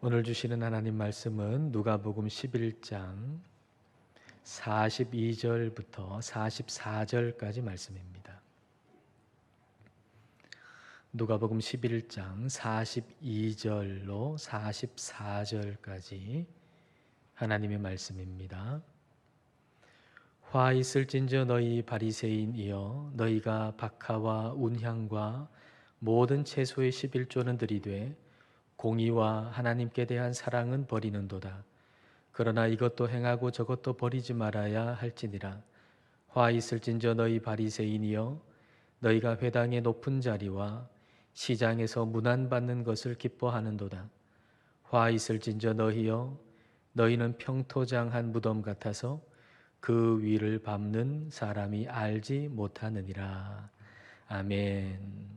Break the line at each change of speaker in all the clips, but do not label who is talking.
오늘 주시는 하나님 말씀은 누가복음 11장 42절부터 44절까지 말씀입니다. 누가복음 11장 42절로 44절까지 하나님의 말씀입니다. 화 있을진저 너희 바리새인이여, 너희가 박하와 운향과 모든 채소의 11조는 들이되 공의와 하나님께 대한 사랑은 버리는도다. 그러나 이것도 행하고 저것도 버리지 말아야 할지니라. 화 있을진저 너희 바리새인이여, 너희가 회당의 높은 자리와 시장에서 문안받는 것을 기뻐하는도다. 화 있을진저 너희여, 너희는 평토장한 무덤 같아서 그 위를 밟는 사람이 알지 못하느니라. 아멘.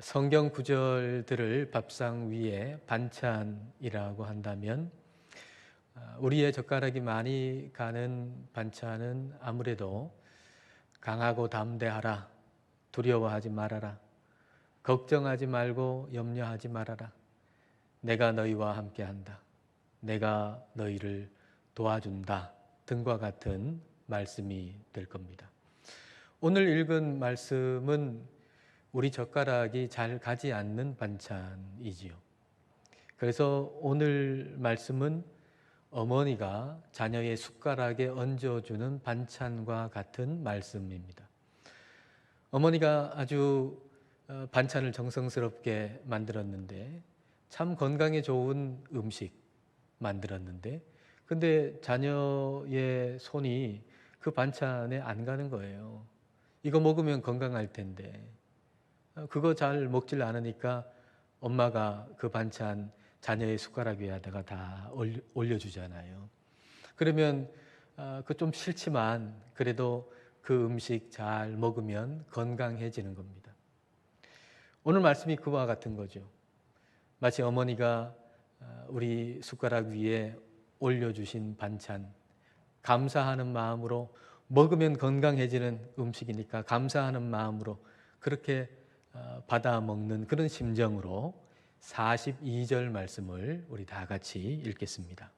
성경 구절들을 밥상 위에 반찬이라고 한다면 우리의 젓가락이 많이 가는 반찬은 아무래도 강하고 담대하라, 두려워하지 말아라, 걱정하지 말고 염려하지 말아라, 내가 너희와 함께한다, 내가 너희를 도와준다 등과 같은 말씀이 될 겁니다. 오늘 읽은 말씀은 우리 젓가락이 잘 가지 않는 반찬이지요. 그래서 오늘 말씀은 어머니가 자녀의 숟가락에 얹어주는 반찬과 같은 말씀입니다. 어머니가 아주 반찬을 정성스럽게 만들었는데, 참 건강에 좋은 음식 만들었는데, 근데 자녀의 손이 그 반찬에 안 가는 거예요. 이거 먹으면 건강할 텐데 그거 잘 먹질 않으니까 엄마가 그 반찬 자녀의 숟가락 위에다가 다 올려주잖아요. 그러면 그 좀 싫지만 그래도 그 음식 잘 먹으면 건강해지는 겁니다. 오늘 말씀이 그와 같은 거죠. 마치 어머니가 우리 숟가락 위에 올려주신 반찬, 감사하는 마음으로, 먹으면 건강해지는 음식이니까 감사하는 마음으로 그렇게 받아 먹는 그런 심정으로 42절 말씀을 우리 다 같이 읽겠습니다.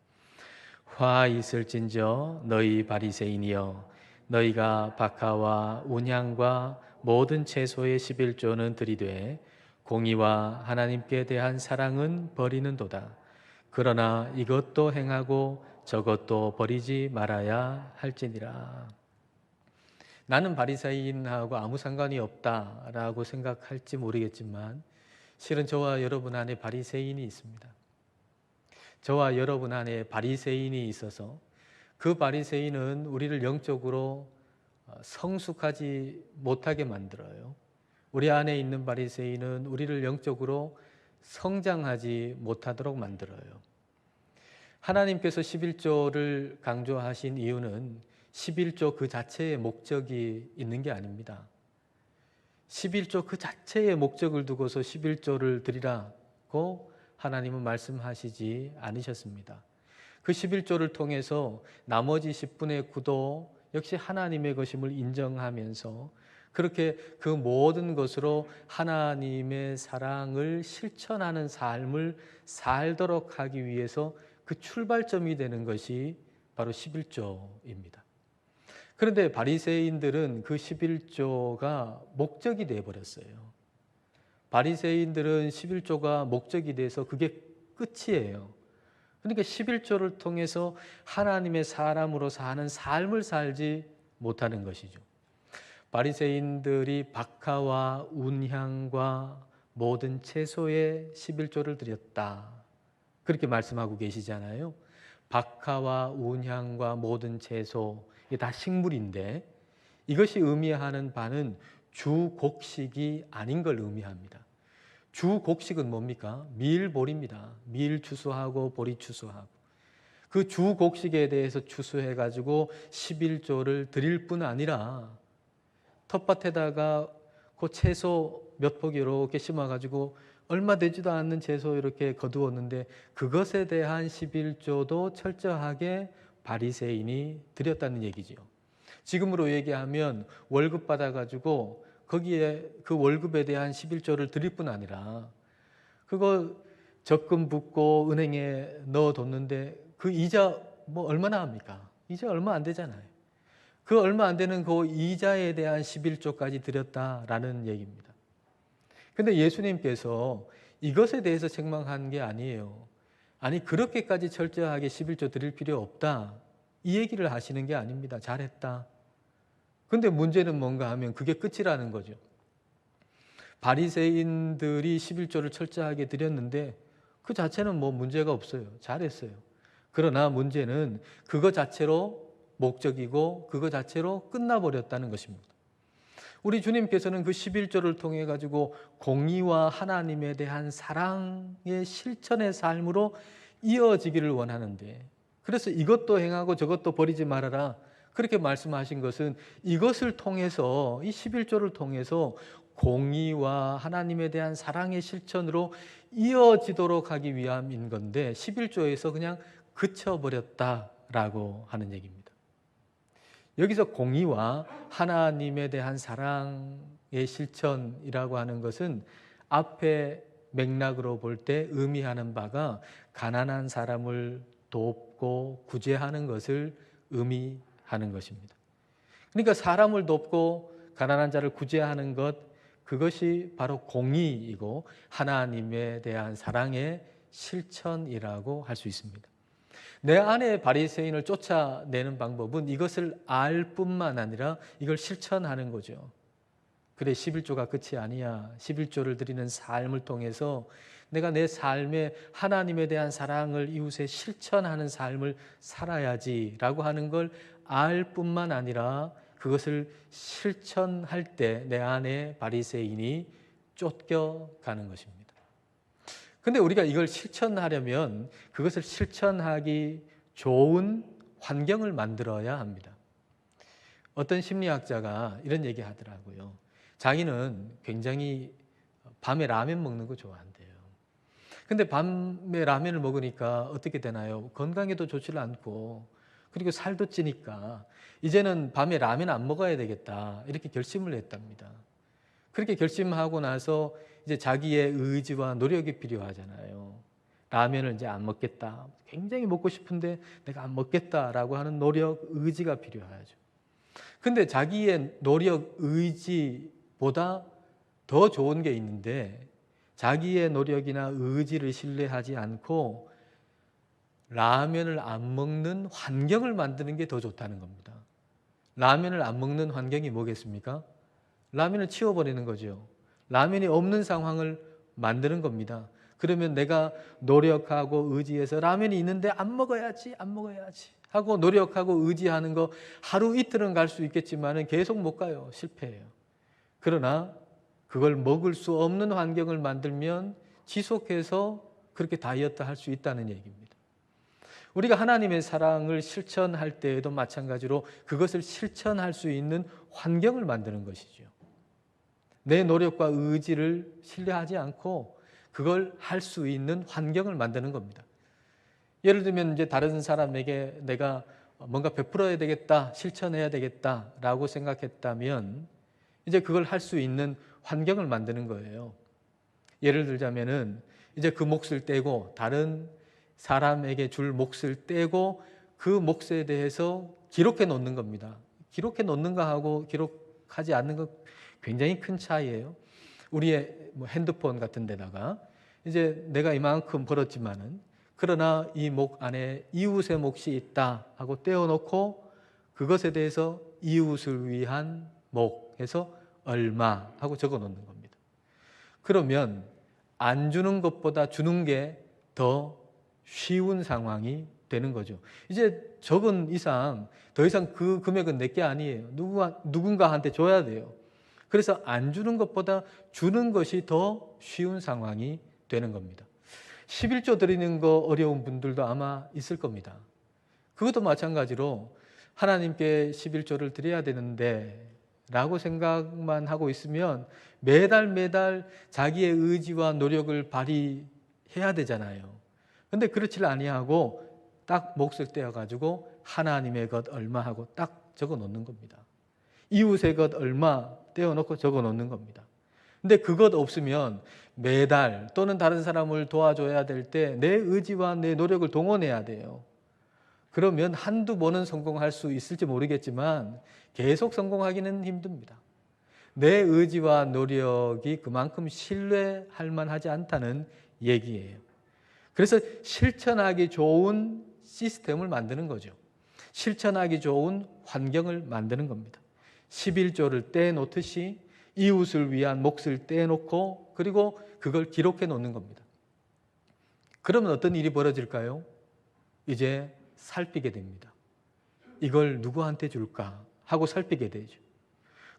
화 있을진저 너희 바리새인이여, 너희가 박하와 운향과 모든 채소의 11조는 들이되 공의와 하나님께 대한 사랑은 버리는도다. 그러나 이것도 행하고 저것도 버리지 말아야 할지니라. 나는 바리새인하고 아무 상관이 없다라고 생각할지 모르겠지만 실은 저와 여러분 안에 바리새인이 있습니다. 저와 여러분 안에 바리새인이 있어서 그 바리새인은 우리를 영적으로 성숙하지 못하게 만들어요. 우리 안에 있는 바리새인은 우리를 영적으로 성장하지 못하도록 만들어요. 하나님께서 11조를 강조하신 이유는 11조 그 자체의 목적이 있는 게 아닙니다. 11조 그 자체의 목적을 두고서 11조를 드리라고 하나님은 말씀하시지 않으셨습니다. 그 11조를 통해서 나머지 10분의 9도 역시 하나님의 것임을 인정하면서 그렇게 그 모든 것으로 하나님의 사랑을 실천하는 삶을 살도록 하기 위해서 그 출발점이 되는 것이 바로 11조입니다. 그런데 바리새인들은 그 11조가 목적이 되어버렸어요. 바리새인들은 11조가 목적이 돼서 그게 끝이에요. 그러니까 11조를 통해서 하나님의 사람으로 사는 삶을 살지 못하는 것이죠. 바리새인들이 박하와 운향과 모든 채소에 11조를 드렸다, 그렇게 말씀하고 계시잖아요. 박하와 운향과 모든 채소, 이게 다 식물인데 이것이 의미하는 바는 주곡식이 아닌 걸 의미합니다. 주곡식은 뭡니까? 밀보리입니다. 밀 추수하고 보리 추수하고 그 주곡식에 대해서 추수해가지고 11조를 드릴 뿐 아니라 텃밭에다가 그 채소 몇 포기 이렇게 심어가지고 얼마 되지도 않는 채소 이렇게 거두었는데 그것에 대한 11조도 철저하게 바리새인이 드렸다는 얘기죠. 지금으로 얘기하면 월급 받아가지고 거기에 그 월급에 대한 11조를 드릴 뿐 아니라 그거 적금 붓고 은행에 넣어뒀는데 그 이자 뭐 얼마나 합니까? 이자 얼마 안 되잖아요. 그 얼마 안 되는 그 이자에 대한 11조까지 드렸다라는 얘기입니다. 근데 예수님께서 이것에 대해서 책망한 게 아니에요. 아니 그렇게까지 철저하게 11조 드릴 필요 없다. 이 얘기를 하시는 게 아닙니다. 잘했다. 근데 문제는 뭔가 하면 그게 끝이라는 거죠. 바리새인들이 11조를 철저하게 드렸는데 그 자체는 뭐 문제가 없어요. 잘했어요. 그러나 문제는 그거 자체로 목적이고 그거 자체로 끝나버렸다는 것입니다. 우리 주님께서는 그 11조를 통해 가지고 공의와 하나님에 대한 사랑의 실천의 삶으로 이어지기를 원하는데, 그래서 이것도 행하고 저것도 버리지 말아라 그렇게 말씀하신 것은 이것을 통해서, 이 11조를 통해서 공의와 하나님에 대한 사랑의 실천으로 이어지도록 하기 위함인 건데 11조에서 그냥 그쳐버렸다라고 하는 얘기입니다. 여기서 공의와 하나님에 대한 사랑의 실천이라고 하는 것은 앞에 맥락으로 볼 때 의미하는 바가 가난한 사람을 돕고 구제하는 것을 의미하는 것입니다. 그러니까 사람을 돕고 가난한 자를 구제하는 것, 그것이 바로 공의이고 하나님에 대한 사랑의 실천이라고 할 수 있습니다. 내 안에 바리새인을 쫓아내는 방법은 이것을 알 뿐만 아니라 이걸 실천하는 거죠. 그래 11조가 끝이 아니야. 11조를 드리는 삶을 통해서 내가 내 삶에 하나님에 대한 사랑을 이웃에 실천하는 삶을 살아야지라고 하는 걸 알 뿐만 아니라 그것을 실천할 때 내 안에 바리새인이 쫓겨가는 것입니다. 근데 우리가 이걸 실천하려면 그것을 실천하기 좋은 환경을 만들어야 합니다. 어떤 심리학자가 이런 얘기 하더라고요. 자기는 굉장히 밤에 라면 먹는 거 좋아한대요. 근데 밤에 라면을 먹으니까 어떻게 되나요? 건강에도 좋지를 않고 그리고 살도 찌니까 이제는 밤에 라면 안 먹어야 되겠다 이렇게 결심을 했답니다. 그렇게 결심하고 나서 이제 자기의 의지와 노력이 필요하잖아요. 라면을 이제 안 먹겠다. 굉장히 먹고 싶은데 내가 안 먹겠다라고 하는 노력, 의지가 필요하죠. 근데 자기의 노력, 의지보다 더 좋은 게 있는데 자기의 노력이나 의지를 신뢰하지 않고 라면을 안 먹는 환경을 만드는 게 더 좋다는 겁니다. 라면을 안 먹는 환경이 뭐겠습니까? 라면을 치워버리는 거죠. 라면이 없는 상황을 만드는 겁니다. 그러면 내가 노력하고 의지해서 라면이 있는데 안 먹어야지 하고 노력하고 의지하는 거 하루 이틀은 갈 수 있겠지만 계속 못 가요. 실패해요. 그러나 그걸 먹을 수 없는 환경을 만들면 지속해서 그렇게 다이어트 할 수 있다는 얘기입니다. 우리가 하나님의 사랑을 실천할 때에도 마찬가지로 그것을 실천할 수 있는 환경을 만드는 것이죠. 내 노력과 의지를 신뢰하지 않고 그걸 할 수 있는 환경을 만드는 겁니다. 예를 들면 이제 다른 사람에게 내가 뭔가 베풀어야 되겠다, 실천해야 되겠다라고 생각했다면 이제 그걸 할 수 있는 환경을 만드는 거예요. 예를 들자면은 이제 그 몫을 떼고 다른 사람에게 줄 몫을 떼고 그 몫에 대해서 기록해 놓는 겁니다. 기록해 놓는 거하고 기록하지 않는 것 굉장히 큰 차이예요. 우리의 뭐 핸드폰 같은 데다가 이제 내가 이만큼 벌었지만은 그러나 이 목 안에 이웃의 몫이 있다 하고 떼어놓고 그것에 대해서 이웃을 위한 목에서 얼마 하고 적어 놓는 겁니다. 그러면 안 주는 것보다 주는 게 더 쉬운 상황이 되는 거죠. 이제 적은 이상 더 이상 그 금액은 내 게 아니에요. 누군가한테 줘야 돼요. 그래서 안 주는 것보다 주는 것이 더 쉬운 상황이 되는 겁니다. 11조 드리는 거 어려운 분들도 아마 있을 겁니다. 그것도 마찬가지로 하나님께 11조를 드려야 되는데 라고 생각만 하고 있으면 매달 자기의 의지와 노력을 발휘해야 되잖아요. 근데 그렇지를 아니하고 딱 몫을 떼어가지고 하나님의 것 얼마 하고 딱 적어 놓는 겁니다. 이웃의 것 얼마 떼어놓고 적어 놓는 겁니다. 근데 그것 없으면 매달 또는 다른 사람을 도와줘야 될 때 내 의지와 내 노력을 동원해야 돼요. 그러면 한두 번은 성공할 수 있을지 모르겠지만 계속 성공하기는 힘듭니다. 내 의지와 노력이 그만큼 신뢰할 만하지 않다는 얘기예요. 그래서 실천하기 좋은 시스템을 만드는 거죠. 실천하기 좋은 환경을 만드는 겁니다. 11조를 떼놓듯이 이웃을 위한 몫을 떼놓고 그리고 그걸 기록해 놓는 겁니다. 그러면 어떤 일이 벌어질까요? 이제 살피게 됩니다. 이걸 누구한테 줄까 하고 살피게 되죠.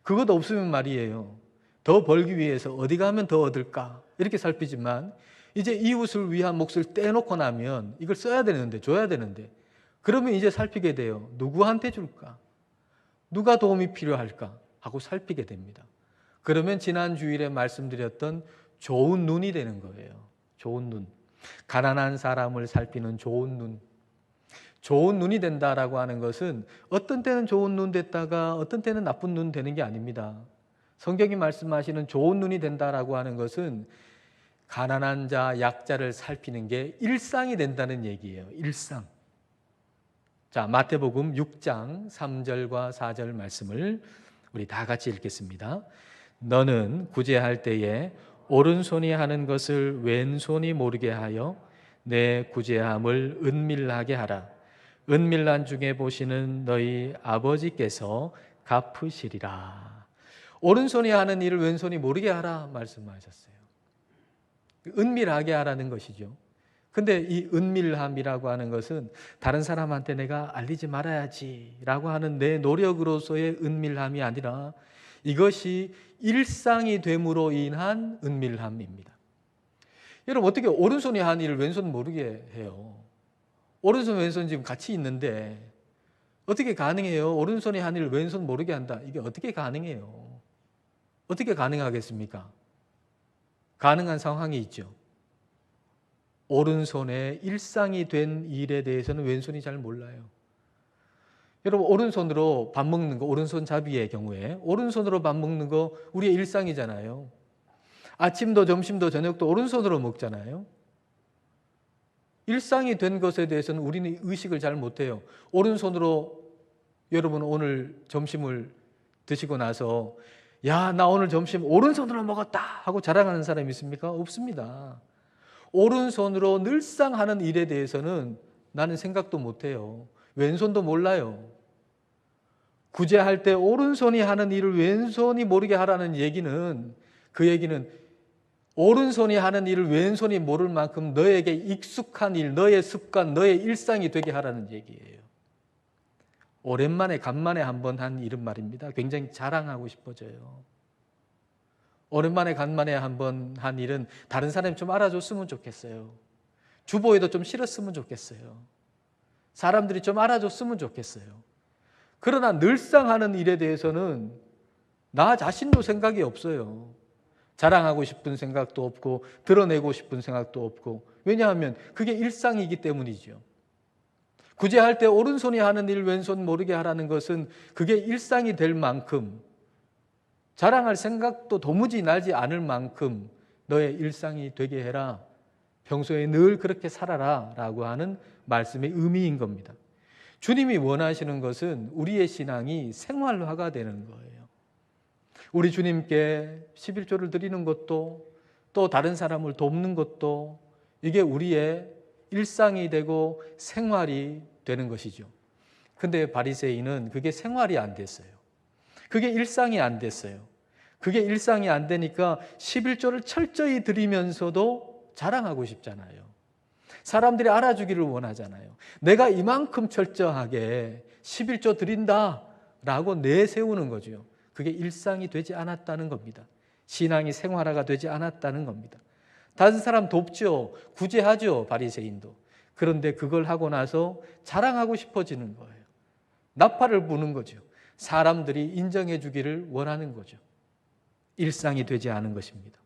그것 없으면 말이에요. 더 벌기 위해서 어디 가면 더 얻을까 이렇게 살피지만 이제 이웃을 위한 몫을 떼놓고 나면 이걸 써야 되는데 줘야 되는데 그러면 이제 살피게 돼요. 누구한테 줄까? 누가 도움이 필요할까? 하고 살피게 됩니다. 그러면 지난 주일에 말씀드렸던 좋은 눈이 되는 거예요. 좋은 눈. 가난한 사람을 살피는 좋은 눈. 좋은 눈이 된다라고 하는 것은 어떤 때는 좋은 눈 됐다가 어떤 때는 나쁜 눈 되는 게 아닙니다. 성경이 말씀하시는 좋은 눈이 된다라고 하는 것은 가난한 자, 약자를 살피는 게 일상이 된다는 얘기예요. 일상. 자, 마태복음 6장 3절과 4절 말씀을 우리 다 같이 읽겠습니다. 너는 구제할 때에 오른손이 하는 것을 왼손이 모르게 하여 내 구제함을 은밀하게 하라. 은밀한 중에 보시는 너희 아버지께서 갚으시리라. 오른손이 하는 일을 왼손이 모르게 하라 말씀하셨어요. 은밀하게 하라는 것이죠. 근데 이 은밀함이라고 하는 것은 다른 사람한테 내가 알리지 말아야지 라고 하는 내 노력으로서의 은밀함이 아니라 이것이 일상이 됨으로 인한 은밀함입니다. 여러분 어떻게 오른손이 하는 일을 왼손 모르게 해요? 오른손 왼손 지금 같이 있는데 어떻게 가능해요? 오른손이 하는 일을 왼손 모르게 한다. 이게 어떻게 가능해요? 어떻게 가능하겠습니까? 가능한 상황이 있죠. 오른손에 일상이 된 일에 대해서는 왼손이 잘 몰라요. 여러분 오른손으로 밥 먹는 거, 오른손 잡이의 경우에 오른손으로 밥 먹는 거 우리의 일상이잖아요. 아침도 점심도 저녁도 오른손으로 먹잖아요. 일상이 된 것에 대해서는 우리는 의식을 잘 못해요. 오른손으로 여러분 오늘 점심을 드시고 나서 야, 나 오늘 점심 오른손으로 먹었다 하고 자랑하는 사람이 있습니까? 없습니다. 오른손으로 늘상 하는 일에 대해서는 나는 생각도 못해요. 왼손도 몰라요. 구제할 때 오른손이 하는 일을 왼손이 모르게 하라는 얘기는 그 얘기는 오른손이 하는 일을 왼손이 모를 만큼 너에게 익숙한 일, 너의 습관, 너의 일상이 되게 하라는 얘기예요. 오랜만에 간만에 한번 한 일은 말입니다. 굉장히 자랑하고 싶어져요. 오랜만에 간만에 한번 한 일은 다른 사람이 좀 알아줬으면 좋겠어요. 주보에도 좀 실었으면 좋겠어요. 사람들이 좀 알아줬으면 좋겠어요. 그러나 늘상 하는 일에 대해서는 나 자신도 생각이 없어요. 자랑하고 싶은 생각도 없고 드러내고 싶은 생각도 없고 왜냐하면 그게 일상이기 때문이죠. 구제할 때 오른손이 하는 일 왼손 모르게 하라는 것은 그게 일상이 될 만큼 자랑할 생각도 도무지 나지 않을 만큼 너의 일상이 되게 해라. 평소에 늘 그렇게 살아라 라고 하는 말씀의 의미인 겁니다. 주님이 원하시는 것은 우리의 신앙이 생활화가 되는 거예요. 우리 주님께 11조를 드리는 것도 또 다른 사람을 돕는 것도 이게 우리의 일상이 되고 생활이 되는 것이죠. 근데 바리새인은 그게 생활이 안 됐어요. 그게 일상이 안 됐어요. 그게 일상이 안 되니까 11조를 철저히 드리면서도 자랑하고 싶잖아요. 사람들이 알아주기를 원하잖아요. 내가 이만큼 철저하게 11조 드린다라고 내세우는 거죠. 그게 일상이 되지 않았다는 겁니다. 신앙이 생활화가 되지 않았다는 겁니다. 다른 사람 돕죠. 구제하죠. 바리새인도. 그런데 그걸 하고 나서 자랑하고 싶어지는 거예요. 나팔을 부는 거죠. 사람들이 인정해 주기를 원하는 거죠. 일상이 되지 않은 것입니다.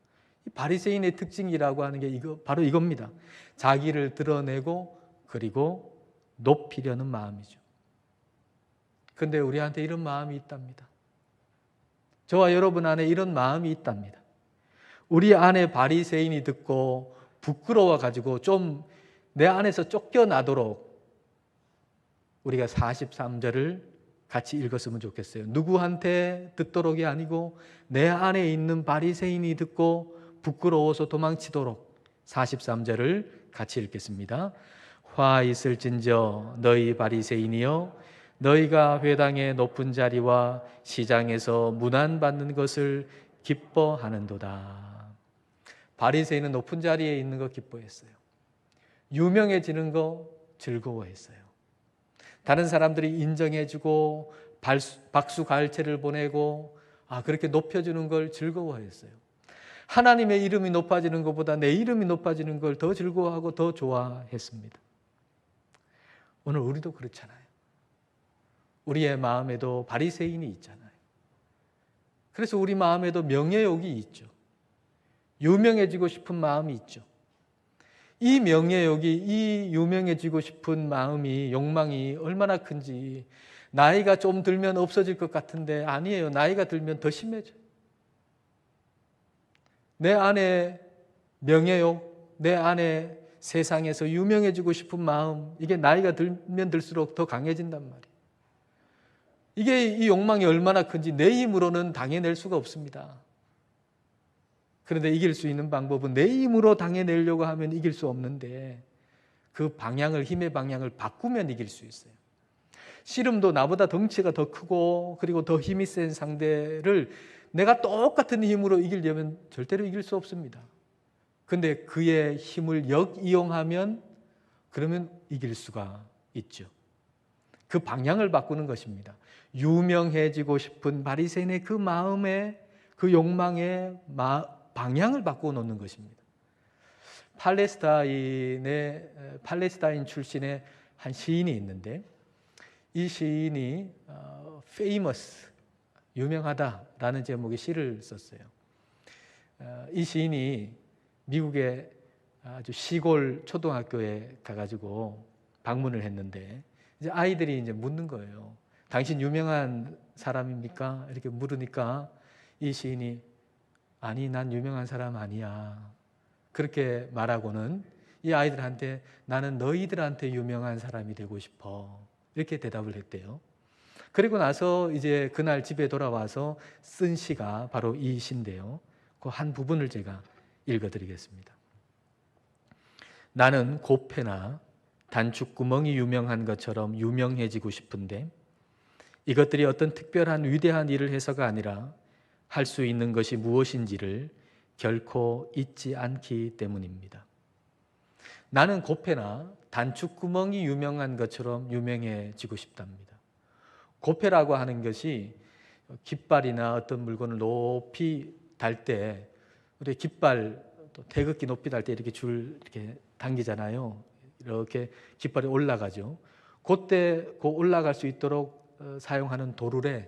바리새인의 특징이라고 하는 게 바로 이겁니다. 자기를 드러내고 그리고 높이려는 마음이죠. 그런데 우리한테 이런 마음이 있답니다. 저와 여러분 안에 이런 마음이 있답니다. 우리 안에 바리새인이 듣고 부끄러워 가지고 좀 내 안에서 쫓겨나도록 우리가 43절을 같이 읽었으면 좋겠어요. 누구한테 듣도록이 아니고 내 안에 있는 바리새인이 듣고 부끄러워서 도망치도록 43절을 같이 읽겠습니다. 화 있을진저 너희 바리새인이여 너희가 회당의 높은 자리와 시장에서 문안받는 것을 기뻐하는도다. 바리새인은 높은 자리에 있는 거 기뻐했어요. 유명해지는 거 즐거워했어요. 다른 사람들이 인정해주고 박수 갈채를 보내고 그렇게 높여주는 걸 즐거워했어요. 하나님의 이름이 높아지는 것보다 내 이름이 높아지는 걸 더 즐거워하고 더 좋아했습니다. 오늘 우리도 그렇잖아요. 우리의 마음에도 바리새인이 있잖아요. 그래서 우리 마음에도 명예욕이 있죠. 유명해지고 싶은 마음이 있죠. 이 명예욕이, 이 유명해지고 싶은 마음이, 욕망이 얼마나 큰지 나이가 좀 들면 없어질 것 같은데 아니에요. 나이가 들면 더 심해져요. 내 안에 명예욕, 내 안에 세상에서 유명해지고 싶은 마음, 이게 나이가 들면 들수록 더 강해진단 말이에요. 이게 이 욕망이 얼마나 큰지 내 힘으로는 당해낼 수가 없습니다. 그런데 이길 수 있는 방법은 내 힘으로 당해내려고 하면 이길 수 없는데 그 방향을, 힘의 방향을 바꾸면 이길 수 있어요. 씨름도 나보다 덩치가 더 크고 그리고 더 힘이 센 상대를 내가 똑같은 힘으로 이기려면 절대로 이길 수 없습니다. 근데 그의 힘을 역이용하면 그러면 이길 수가 있죠. 그 방향을 바꾸는 것입니다. 유명해지고 싶은 바리새인의 그 마음에, 그 욕망의 방향을 바꾸어 놓는 것입니다. 팔레스타인 출신의 한 시인이 있는데 이 시인이 famous, 유명하다라는 제목의 시를 썼어요. 이 시인이 미국의 아주 시골 초등학교에 가가지고 방문을 했는데 이제 아이들이 이제 묻는 거예요. 당신 유명한 사람입니까? 이렇게 물으니까 이 시인이 아니, 난 유명한 사람 아니야. 그렇게 말하고는 이 아이들한테 나는 너희들한테 유명한 사람이 되고 싶어. 이렇게 대답을 했대요. 그리고 나서 이제 그날 집에 돌아와서 쓴 시가 바로 이 시인데요. 그 한 부분을 제가 읽어드리겠습니다. 나는 곱해나 단축구멍이 유명한 것처럼 유명해지고 싶은데 이것들이 어떤 특별한 위대한 일을 해서가 아니라 할 수 있는 것이 무엇인지를 결코 잊지 않기 때문입니다. 나는 곱해나 단축구멍이 유명한 것처럼 유명해지고 싶답니다. 곱해라고 하는 것이 깃발이나 어떤 물건을 높이 달 때 우리 깃발 또 태극기 높이 달 때 이렇게 줄 이렇게 당기잖아요. 이렇게 깃발이 올라가죠. 그때 그 올라갈 수 있도록 사용하는 도르래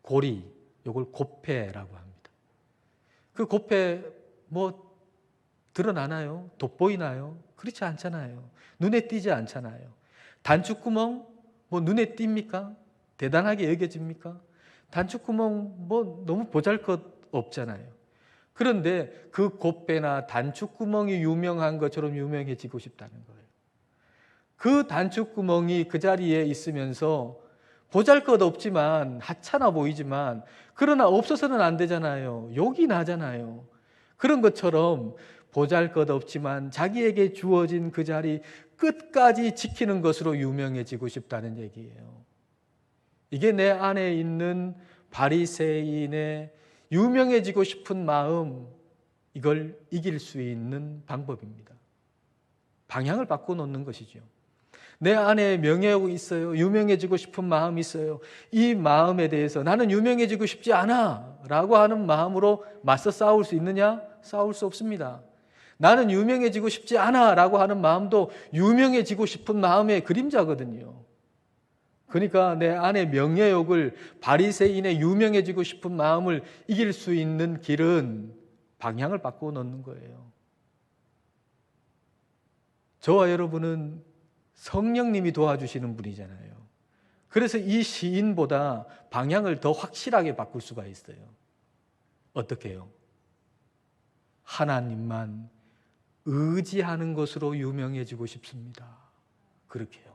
고리, 이걸 곱해라고 합니다. 그 곱해 뭐 드러나나요? 돋보이나요? 그렇지 않잖아요. 눈에 띄지 않잖아요. 단축구멍 뭐 눈에 띕니까? 대단하게 여겨집니까? 단축구멍 뭐 너무 보잘것 없잖아요. 그런데 그 곱배나 단축구멍이 유명한 것처럼 유명해지고 싶다는 거예요. 그 단축구멍이 그 자리에 있으면서 보잘것 없지만 하찮아 보이지만 그러나 없어서는 안 되잖아요. 욕이 나잖아요. 그런 것처럼 보잘것 없지만 자기에게 주어진 그 자리 끝까지 지키는 것으로 유명해지고 싶다는 얘기예요. 이게 내 안에 있는 바리새인의 유명해지고 싶은 마음, 이걸 이길 수 있는 방법입니다. 방향을 바꿔놓는 것이죠. 내 안에 명예욕이 있어요. 유명해지고 싶은 마음이 있어요. 이 마음에 대해서 나는 유명해지고 싶지 않아 라고 하는 마음으로 맞서 싸울 수 있느냐? 싸울 수 없습니다. 나는 유명해지고 싶지 않아 라고 하는 마음도 유명해지고 싶은 마음의 그림자거든요. 그러니까 내 안에 명예욕을, 바리새인의 유명해지고 싶은 마음을 이길 수 있는 길은 방향을 바꾸어 놓는 거예요. 저와 여러분은 성령님이 도와주시는 분이잖아요. 그래서 이 시인보다 방향을 더 확실하게 바꿀 수가 있어요. 어떻게 해요? 하나님만 의지하는 것으로 유명해지고 싶습니다. 그렇게요.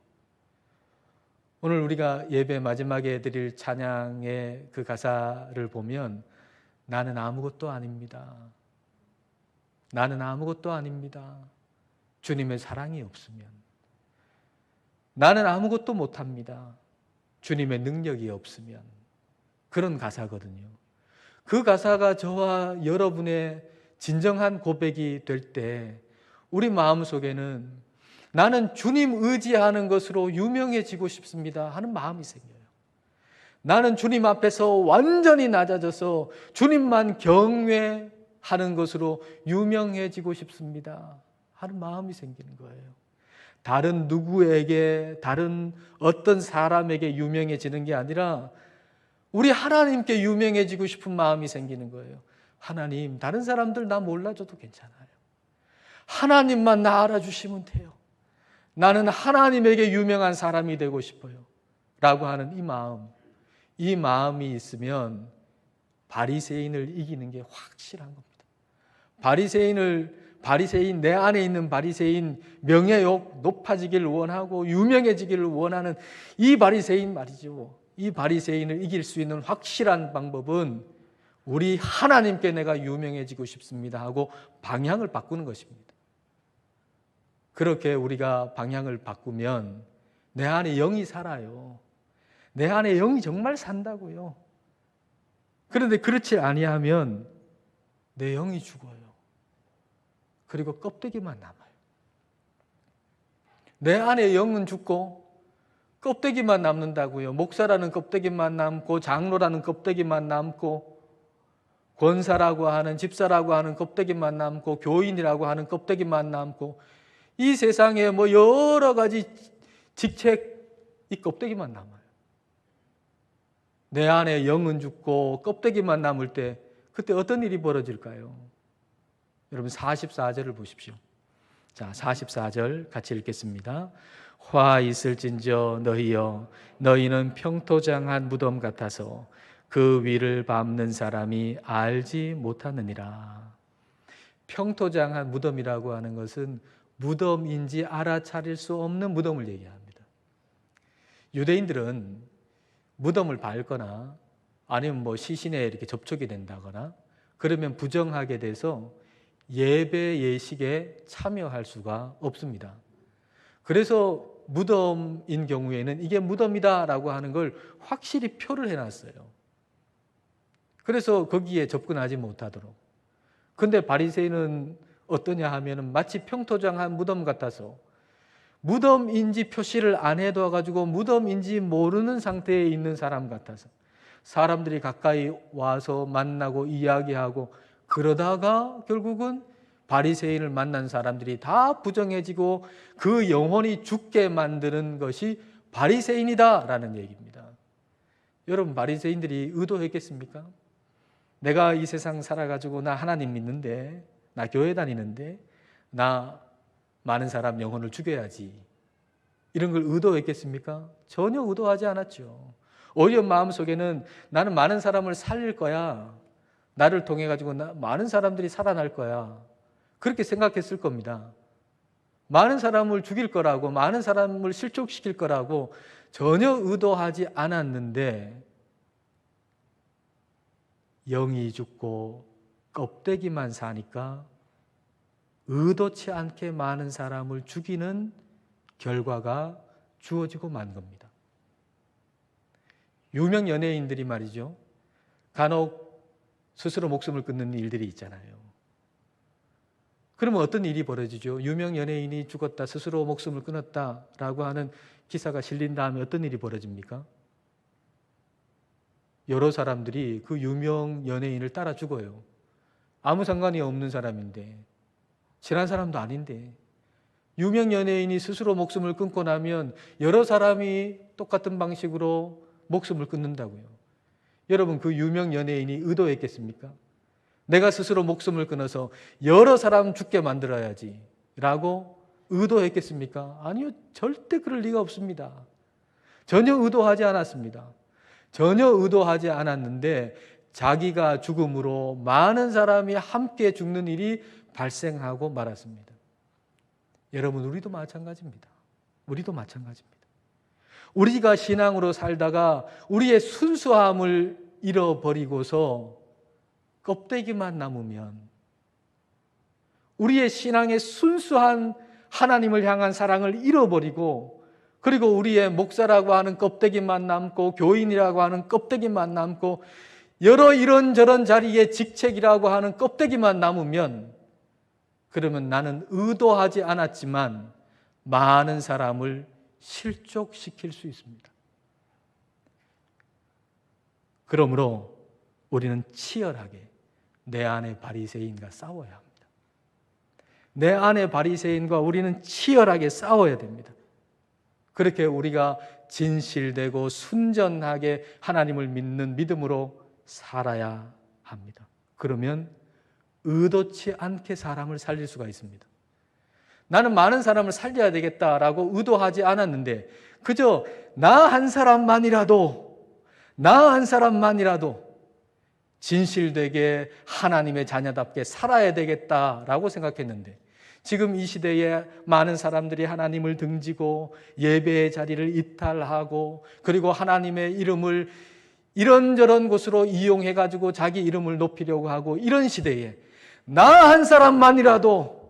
오늘 우리가 예배 마지막에 드릴 찬양의 그 가사를 보면 나는 아무것도 아닙니다. 나는 아무것도 아닙니다. 주님의 사랑이 없으면. 나는 아무것도 못합니다. 주님의 능력이 없으면. 그런 가사거든요. 그 가사가 저와 여러분의 진정한 고백이 될 때 우리 마음속에는 나는 주님 의지하는 것으로 유명해지고 싶습니다 하는 마음이 생겨요. 나는 주님 앞에서 완전히 낮아져서 주님만 경외하는 것으로 유명해지고 싶습니다 하는 마음이 생기는 거예요. 다른 누구에게, 다른 어떤 사람에게 유명해지는 게 아니라 우리 하나님께 유명해지고 싶은 마음이 생기는 거예요. 하나님, 다른 사람들 나 몰라줘도 괜찮아요. 하나님만 나 알아주시면 돼요. 나는 하나님에게 유명한 사람이 되고 싶어요 라고 하는 이 마음이 있으면 바리새인을 이기는 게 확실한 겁니다. 바리새인, 내 안에 있는 바리새인, 명예욕 높아지기를 원하고 유명해지기를 원하는 이 바리새인 말이죠. 이 바리새인을 이길 수 있는 확실한 방법은 우리 하나님께 내가 유명해지고 싶습니다 하고 방향을 바꾸는 것입니다. 그렇게 우리가 방향을 바꾸면 내 안에 영이 살아요. 내 안에 영이 정말 산다고요. 그런데 그렇지 아니하면 내 영이 죽어요. 그리고 껍데기만 남아요. 내 안에 영은 죽고 껍데기만 남는다고요. 목사라는 껍데기만 남고 장로라는 껍데기만 남고 권사라고 하는, 집사라고 하는 껍데기만 남고 교인이라고 하는 껍데기만 남고 이 세상에 뭐 여러 가지 직책, 이 껍데기만 남아요. 내 안에 영은 죽고 껍데기만 남을 때 그때 어떤 일이 벌어질까요? 여러분 44절을 보십시오. 자, 44절 같이 읽겠습니다. 화 있을진저 너희여, 너희는 평토장한 무덤 같아서 그 위를 밟는 사람이 알지 못하느니라. 평토장한 무덤이라고 하는 것은 무덤인지 알아차릴 수 없는 무덤을 얘기합니다. 유대인들은 무덤을 밟거나 아니면 뭐 시신에 이렇게 접촉이 된다거나 그러면 부정하게 돼서 예배 예식에 참여할 수가 없습니다. 그래서 무덤인 경우에는 이게 무덤이다라고 하는 걸 확실히 표를 해놨어요. 그래서 거기에 접근하지 못하도록. 근데 바리새인은 어떠냐 하면은 마치 평토장한 무덤 같아서 무덤인지 표시를 안 해둬가지고 무덤인지 모르는 상태에 있는 사람 같아서 사람들이 가까이 와서 만나고 이야기하고 그러다가 결국은 바리새인을 만난 사람들이 다 부정해지고 그 영혼이 죽게 만드는 것이 바리새인이다라는 얘기입니다. 여러분, 바리새인들이 의도했겠습니까? 내가 이 세상 살아가지고 나 하나님 믿는데, 나 교회 다니는데, 나 많은 사람 영혼을 죽여야지, 이런 걸 의도했겠습니까? 전혀 의도하지 않았죠. 오히려 마음속에는 나는 많은 사람을 살릴 거야, 나를 통해 가지고 많은 사람들이 살아날 거야, 그렇게 생각했을 겁니다. 많은 사람을 죽일 거라고, 많은 사람을 실족시킬 거라고 전혀 의도하지 않았는데 영이 죽고 껍데기만 사니까 의도치 않게 많은 사람을 죽이는 결과가 주어지고 만 겁니다. 유명 연예인들이 말이죠, 간혹 스스로 목숨을 끊는 일들이 있잖아요. 그러면 어떤 일이 벌어지죠? 유명 연예인이 죽었다, 스스로 목숨을 끊었다라고 하는 기사가 실린 다음에 어떤 일이 벌어집니까? 여러 사람들이 그 유명 연예인을 따라 죽어요. 아무 상관이 없는 사람인데, 친한 사람도 아닌데 유명 연예인이 스스로 목숨을 끊고 나면 여러 사람이 똑같은 방식으로 목숨을 끊는다고요. 여러분, 그 유명 연예인이 의도했겠습니까? 내가 스스로 목숨을 끊어서 여러 사람 죽게 만들어야지 라고 의도했겠습니까? 아니요, 절대 그럴 리가 없습니다. 전혀 의도하지 않았습니다. 전혀 의도하지 않았는데 자기가 죽음으로 많은 사람이 함께 죽는 일이 발생하고 말았습니다. 여러분, 우리도 마찬가지입니다. 우리도 마찬가지입니다. 우리가 신앙으로 살다가 우리의 순수함을 잃어버리고서 껍데기만 남으면, 우리의 신앙의 순수한 하나님을 향한 사랑을 잃어버리고, 그리고 우리의 목사라고 하는 껍데기만 남고 교인이라고 하는 껍데기만 남고 여러 이런저런 자리에 직책이라고 하는 껍데기만 남으면, 그러면 나는 의도하지 않았지만 많은 사람을 실족시킬 수 있습니다. 그러므로 우리는 치열하게 내 안의 바리새인과 싸워야 합니다. 내 안의 바리새인과 우리는 치열하게 싸워야 됩니다. 그렇게 우리가 진실되고 순전하게 하나님을 믿는 믿음으로 살아야 합니다. 그러면 의도치 않게 사람을 살릴 수가 있습니다. 나는 많은 사람을 살려야 되겠다라고 의도하지 않았는데 그저 나 한 사람만이라도 진실되게 하나님의 자녀답게 살아야 되겠다라고 생각했는데, 지금 이 시대에 많은 사람들이 하나님을 등지고 예배의 자리를 이탈하고, 그리고 하나님의 이름을 이런저런 곳으로 이용해가지고 자기 이름을 높이려고 하고, 이런 시대에 나 한 사람만이라도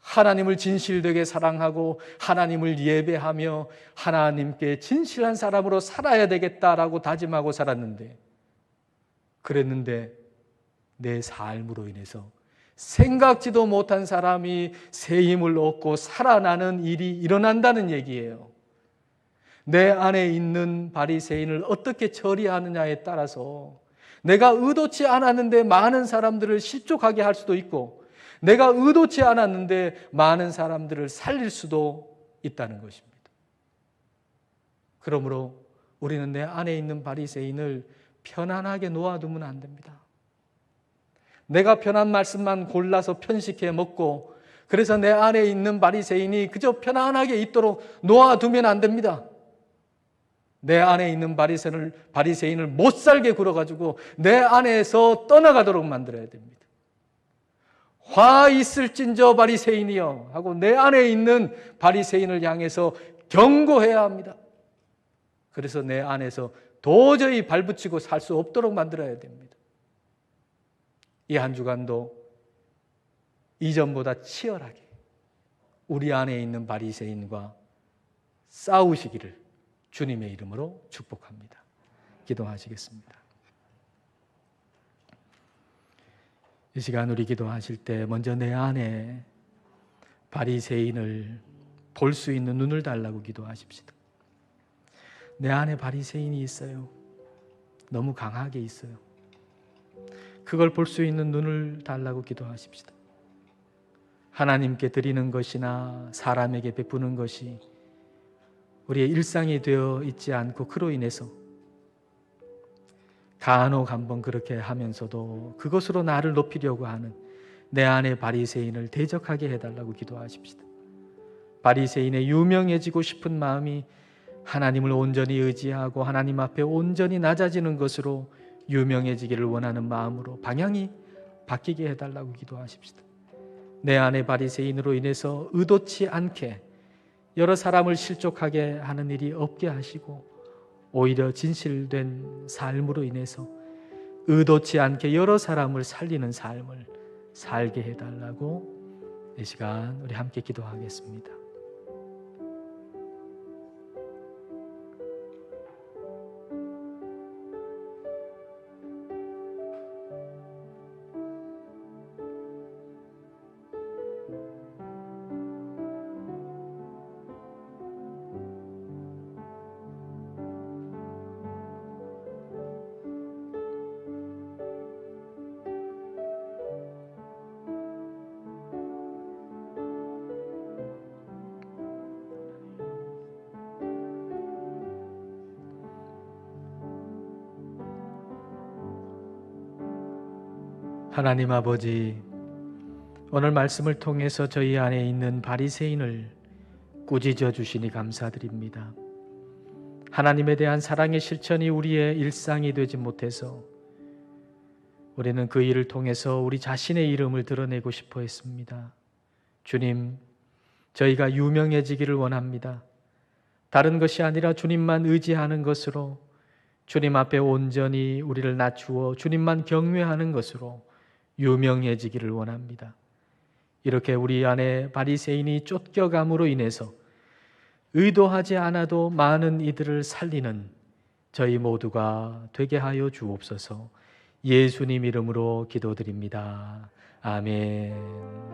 하나님을 진실되게 사랑하고 하나님을 예배하며 하나님께 진실한 사람으로 살아야 되겠다라고 다짐하고 살았는데, 그랬는데 내 삶으로 인해서 생각지도 못한 사람이 새 힘을 얻고 살아나는 일이 일어난다는 얘기예요. 내 안에 있는 바리새인을 어떻게 처리하느냐에 따라서 내가 의도치 않았는데 많은 사람들을 실족하게 할 수도 있고, 내가 의도치 않았는데 많은 사람들을 살릴 수도 있다는 것입니다. 그러므로 우리는 내 안에 있는 바리새인을 편안하게 놓아두면 안 됩니다. 내가 편한 말씀만 골라서 편식해 먹고, 그래서 내 안에 있는 바리새인이 그저 편안하게 있도록 놓아두면 안 됩니다. 내 안에 있는 바리새인을 못 살게 굴어가지고 내 안에서 떠나가도록 만들어야 됩니다. 화 있을진저 바리새인이여 하고 내 안에 있는 바리새인을 향해서 경고해야 합니다. 그래서 내 안에서 도저히 발붙이고 살 수 없도록 만들어야 됩니다. 이 한 주간도 이전보다 치열하게 우리 안에 있는 바리새인과 싸우시기를 주님의 이름으로 축복합니다. 기도하시겠습니다. 이 시간 우리 기도하실 때 먼저 내 안에 바리새인을 볼 수 있는 눈을 달라고 기도하십시다. 내 안에 바리새인이 있어요. 너무 강하게 있어요. 그걸 볼 수 있는 눈을 달라고 기도하십시다. 하나님께 드리는 것이나 사람에게 베푸는 것이 우리의 일상이 되어 있지 않고, 그로 인해서 간혹 한번 그렇게 하면서도 그것으로 나를 높이려고 하는 내 안의 바리새인을 대적하게 해달라고 기도하십시다. 바리새인의 유명해지고 싶은 마음이 하나님을 온전히 의지하고 하나님 앞에 온전히 낮아지는 것으로 유명해지기를 원하는 마음으로 방향이 바뀌게 해달라고 기도하십시다. 내 안의 바리새인으로 인해서 의도치 않게 여러 사람을 실족하게 하는 일이 없게 하시고, 오히려 진실된 삶으로 인해서 의도치 않게 여러 사람을 살리는 삶을 살게 해달라고 이 시간 우리 함께 기도하겠습니다. 하나님 아버지, 오늘 말씀을 통해서 저희 안에 있는 바리새인을 꾸짖어 주시니 감사드립니다. 하나님에 대한 사랑의 실천이 우리의 일상이 되지 못해서 우리는 그 일을 통해서 우리 자신의 이름을 드러내고 싶어 했습니다. 주님, 저희가 유명해지기를 원합니다. 다른 것이 아니라 주님만 의지하는 것으로, 주님 앞에 온전히 우리를 낮추어 주님만 경외하는 것으로 유명해지기를 원합니다. 이렇게 우리 안에 바리새인이 쫓겨감으로 인해서 의도하지 않아도 많은 이들을 살리는 저희 모두가 되게 하여 주옵소서. 예수님 이름으로 기도드립니다. 아멘.